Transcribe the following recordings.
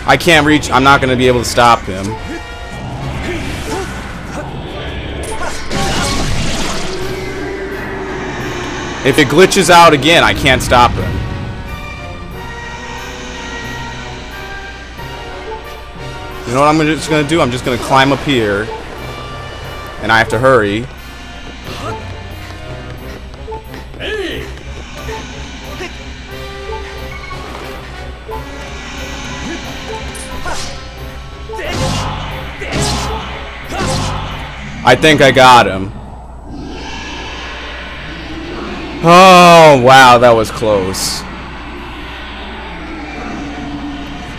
I can't reach. I'm not going to be able to stop him. If it glitches out again, I can't stop him. You know what I'm just going to do? I'm just going to climb up here. And I have to hurry. I think I got him. Oh, wow, that was close.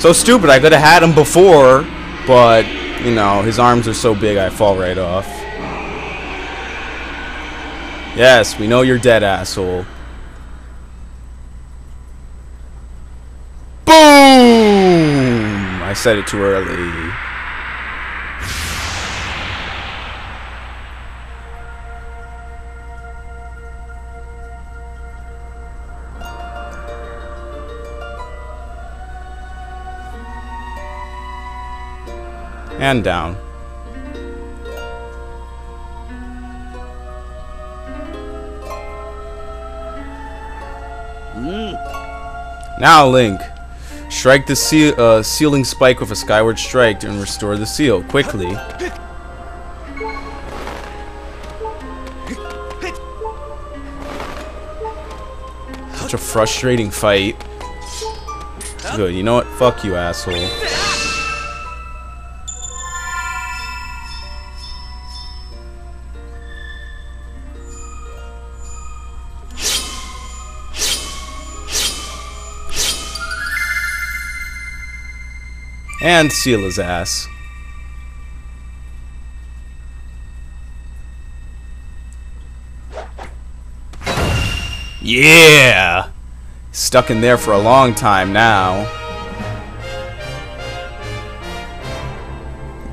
So stupid, I could have had him before, but, you know, his arms are so big I fall right off. Yes, we know you're dead, asshole. Boom! I said it too early. And down. Now, Link. Strike the sealing spike with a Skyward Strike and restore the seal quickly. Such a frustrating fight. Good, you know what? Fuck you, asshole. And seal his ass. Yeah! Stuck in there for a long time now.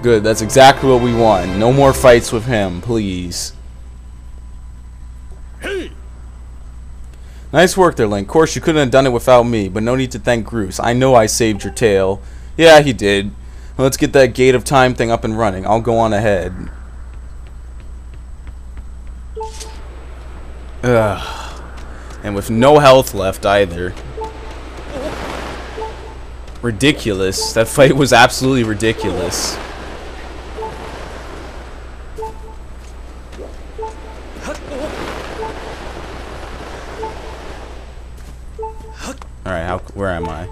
Good, that's exactly what we want. No more fights with him, please. Hey. Nice work there, Link. Of course, you couldn't have done it without me, but no need to thank Groose. I know I saved your tail. Yeah, he did. Well, let's get that Gate of Time thing up and running. I'll go on ahead. Ugh. And with no health left either. Ridiculous. That fight was absolutely ridiculous. Alright, where am I?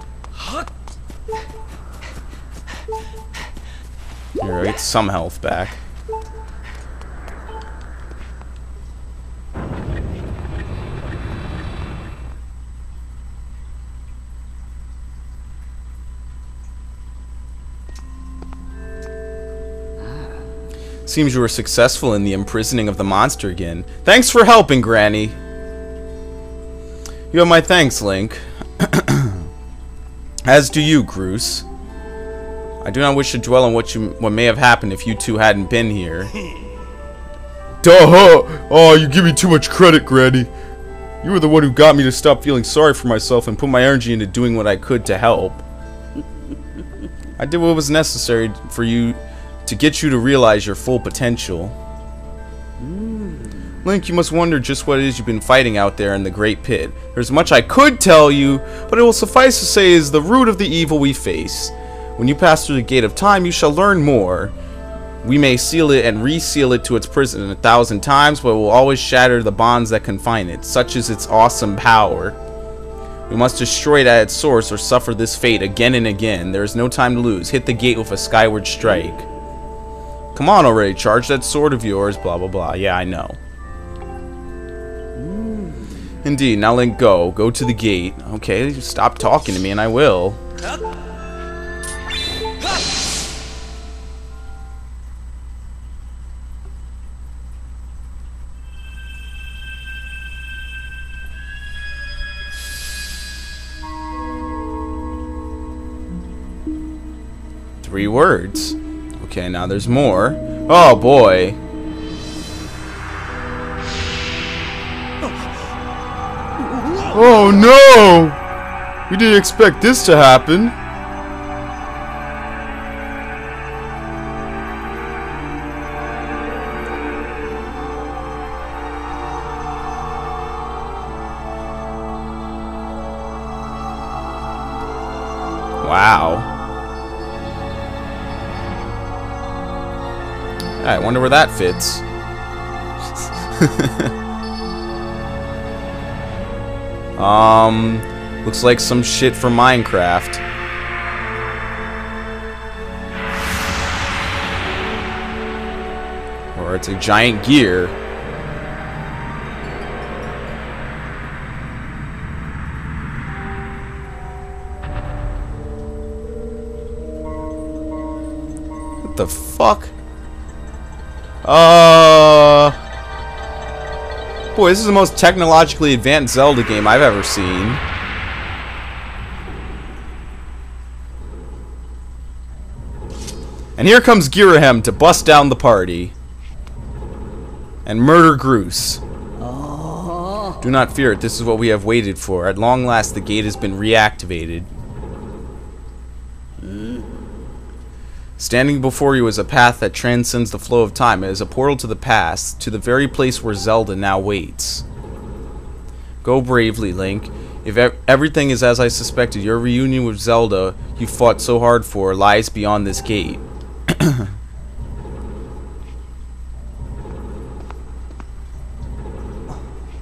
Here, I get some health back. Seems you were successful in the imprisoning of the monster again. Thanks for helping, Granny. You have my thanks, Link. As do you, Groose. I do not wish to dwell on what may have happened if you two hadn't been here. Duh! Oh, you give me too much credit, Granny. You were the one who got me to stop feeling sorry for myself and put my energy into doing what I could to help. I did what was necessary for you to get you to realize your full potential. Link, you must wonder just what it is you've been fighting out there in the Great Pit. There's much I could tell you, but it will suffice to say is the root of the evil we face. When you pass through the Gate of Time, you shall learn more. We may seal it and reseal it to its prison 1,000 times, but it will always shatter the bonds that confine it. Such is its awesome power. We must destroy it at its source or suffer this fate again and again. There is no time to lose. Hit the gate with a Skyward Strike. Come on already, charge that sword of yours, blah blah blah. Yeah, I know. Indeed, now Link, go. Go to the gate. Okay, stop talking to me and I will. Three words. Okay, now there's more. Oh boy. Oh no! We didn't expect this to happen. Wow. I wonder where that fits. Looks like some shit from Minecraft. Or it's a giant gear. What the fuck? Boy, this is the most technologically advanced Zelda game I've ever seen. And here comes Girahem to bust down the party. And murder Groose. Oh. Do not fear it, this is what we have waited for. At long last, the gate has been reactivated. Standing before you is a path that transcends the flow of time. It is a portal to the past, to the very place where Zelda now waits. Go bravely, Link. If everything is as I suspected, your reunion with Zelda you fought so hard for lies beyond this gate.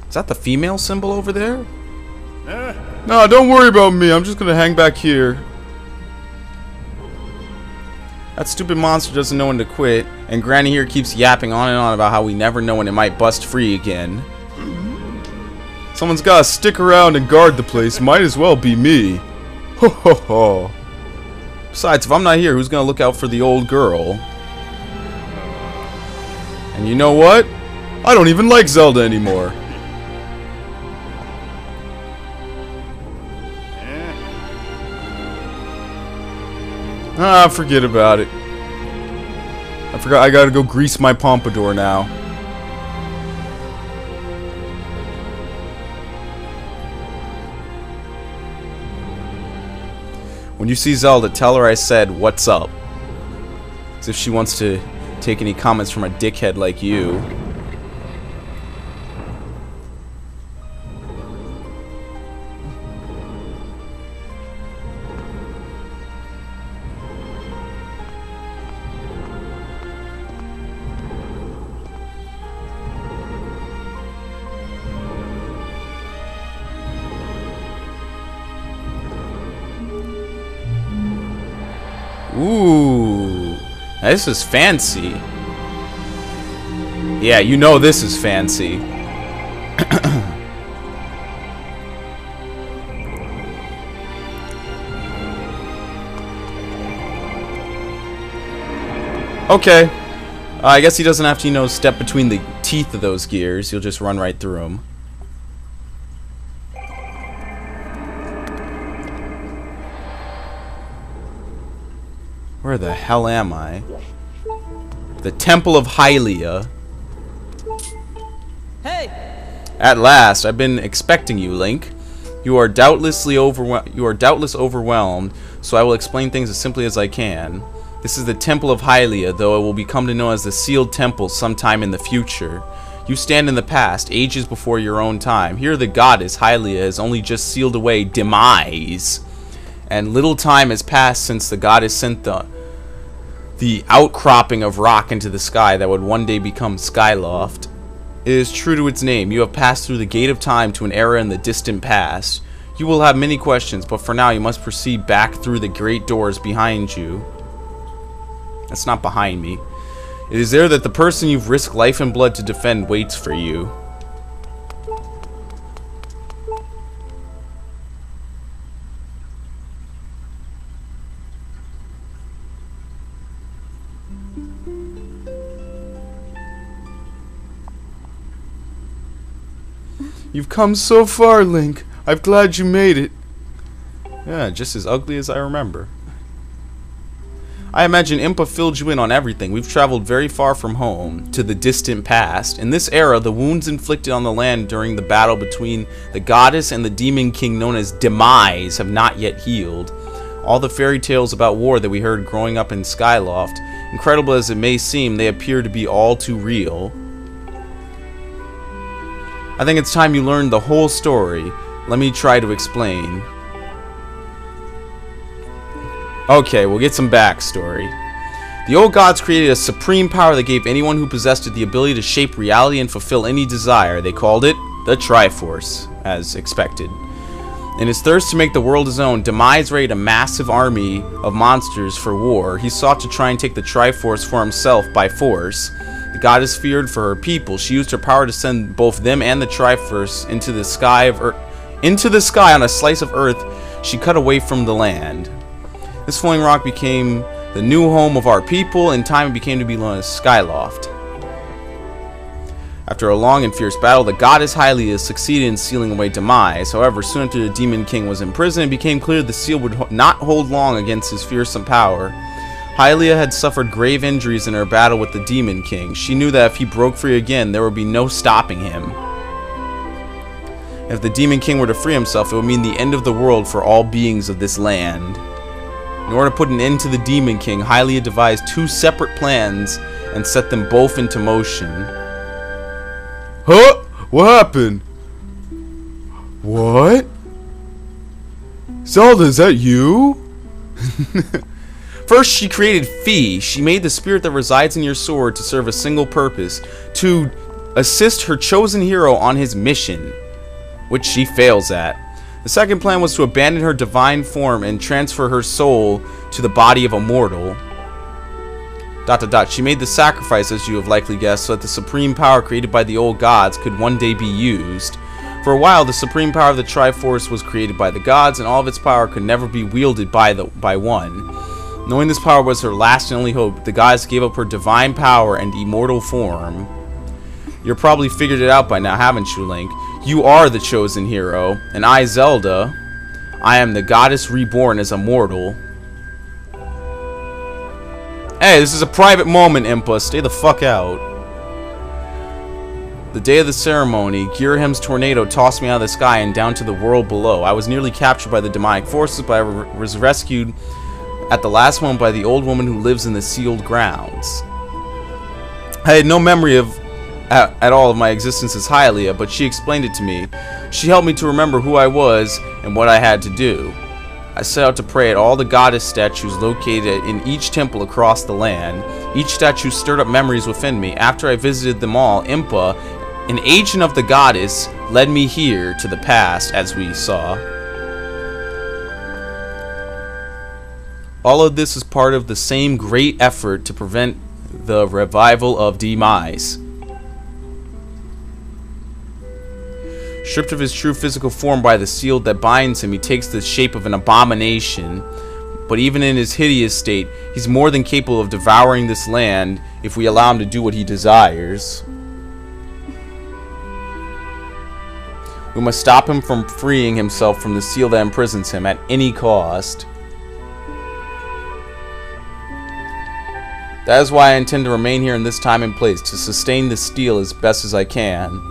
Is that the female symbol over there? No, don't worry about me. I'm just gonna hang back here. That stupid monster doesn't know when to quit, and Granny here keeps yapping on and on about how we never know when it might bust free again. Someone's gotta stick around and guard the place. Might as well be me. Ho ho ho. Besides, if I'm not here, who's gonna look out for the old girl? And you know what? I don't even like Zelda anymore. Ah, forget about it. I forgot I gotta go grease my pompadour now. When you see Zelda, tell her I said, "What's up?" As if she wants to take any comments from a dickhead like you. Ooh, this is fancy. Yeah, you know this is fancy. Okay. I guess he doesn't have to, you know, step between the teeth of those gears. He'll just run right through them. Where the hell am I? The Temple of Hylia. Hey! At last, I've been expecting you, Link. You are doubtless overwhelmed, so I will explain things as simply as I can. This is the Temple of Hylia, though it will become to know as the Sealed Temple sometime in the future. You stand in the past, ages before your own time. Here the goddess, Hylia, has only just sealed away demise. And little time has passed since the goddess sent the outcropping of rock into the sky that would one day become Skyloft. It is true to its name. You have passed through the gate of time to an era in the distant past. You will have many questions, but for now you must proceed back through the great doors behind you. That's not behind me. It is there that the person you've risked life and blood to defend waits for you. You've come so far, Link. I'm glad you made it. Yeah, just as ugly as I remember. I imagine Impa filled you in on everything. We've traveled very far from home, to the distant past. In this era, the wounds inflicted on the land during the battle between the goddess and the demon king known as Demise have not yet healed. All the fairy tales about war that we heard growing up in Skyloft, incredible as it may seem, they appear to be all too real. I think it's time you learned the whole story. Let me try to explain. Okay, we'll get some backstory. The old gods created a supreme power that gave anyone who possessed it the ability to shape reality and fulfill any desire. They called it the Triforce, as expected. In his thirst to make the world his own, Demise raided a massive army of monsters for war. He sought to try and take the Triforce for himself by force. The goddess feared for her people. She used her power to send both them and the Triforce into the sky on a slice of earth she cut away from the land. This flowing rock became the new home of our people. In time it became to be known as Skyloft. After a long and fierce battle, the goddess Hylia succeeded in sealing away Demise. However, soon after the Demon King was imprisoned, it became clear the seal would not hold long against his fearsome power. Hylia had suffered grave injuries in her battle with the Demon King. She knew that if he broke free again, there would be no stopping him. If the Demon King were to free himself, it would mean the end of the world for all beings of this land. In order to put an end to the Demon King, Hylia devised two separate plans and set them both into motion. Huh? What happened? What? Zelda, is that you? First, she created Fee. She made the spirit that resides in your sword to serve a single purpose, to assist her chosen hero on his mission, which she fails at. The second plan was to abandon her divine form and transfer her soul to the body of a mortal. ... She made the sacrifice, as you have likely guessed, so that the supreme power created by the old gods could one day be used. For a while, the supreme power of the Triforce was created by the gods, and all of its power could never be wielded by one. Knowing this power was her last and only hope, the goddess gave up her divine power and immortal form. You've probably figured it out by now, haven't you, Link? You are the chosen hero, and I, Zelda, I am the goddess reborn as a mortal. Hey, this is a private moment, Impa. Stay the fuck out. The day of the ceremony, Girahim's tornado tossed me out of the sky and down to the world below. I was nearly captured by the demonic forces, but I was rescued at the last moment by the old woman who lives in the sealed grounds. I had no memory at all of my existence as Hylia, but she explained it to me. She helped me to remember who I was and what I had to do. I set out to pray at all the goddess statues located in each temple across the land. Each statue stirred up memories within me. After I visited them all, Impa, an agent of the goddess, led me here to the past, as we saw. All of this is part of the same great effort to prevent the revival of Demise. Stripped of his true physical form by the seal that binds him, he takes the shape of an abomination. But even in his hideous state, he's more than capable of devouring this land if we allow him to do what he desires. We must stop him from freeing himself from the seal that imprisons him at any cost. That is why I intend to remain here in this time and place, to sustain the steel as best as I can.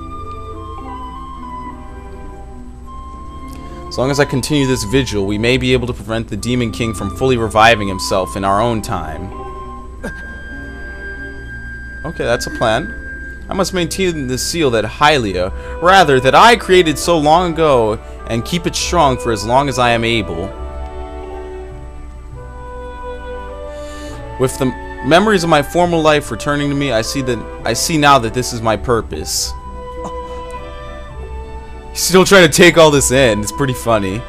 As long as I continue this vigil, we may be able to prevent the Demon King from fully reviving himself in our own time. Okay, that's a plan. I must maintain the seal that Hylia, rather, that I created so long ago, and keep it strong for as long as I am able. With the memories of my former life returning to me, I see now that this is my purpose. He's still trying to take all this in. It's pretty funny.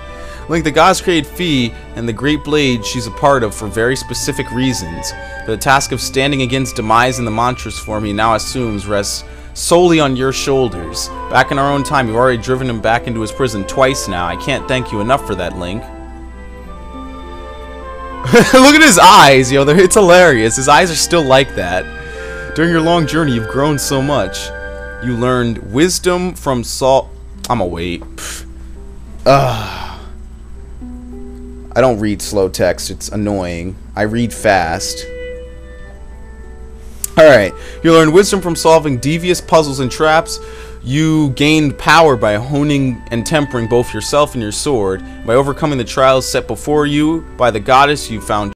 Link, the gods created Fee and the great blade she's a part of for very specific reasons. The task of standing against Demise in the monstrous form he now assumes rests solely on your shoulders. Back in our own time, you've already driven him back into his prison twice now. I can't thank you enough for that, Link. Look at his eyes, yo. It's hilarious. His eyes are still like that. During your long journey, you've grown so much. You learned wisdom from Saul. I'ma wait. I don't read slow text. It's annoying. I read fast. Alright. You learned wisdom from solving devious puzzles and traps. You gained power by honing and tempering both yourself and your sword. By overcoming the trials set before you by the goddess, you found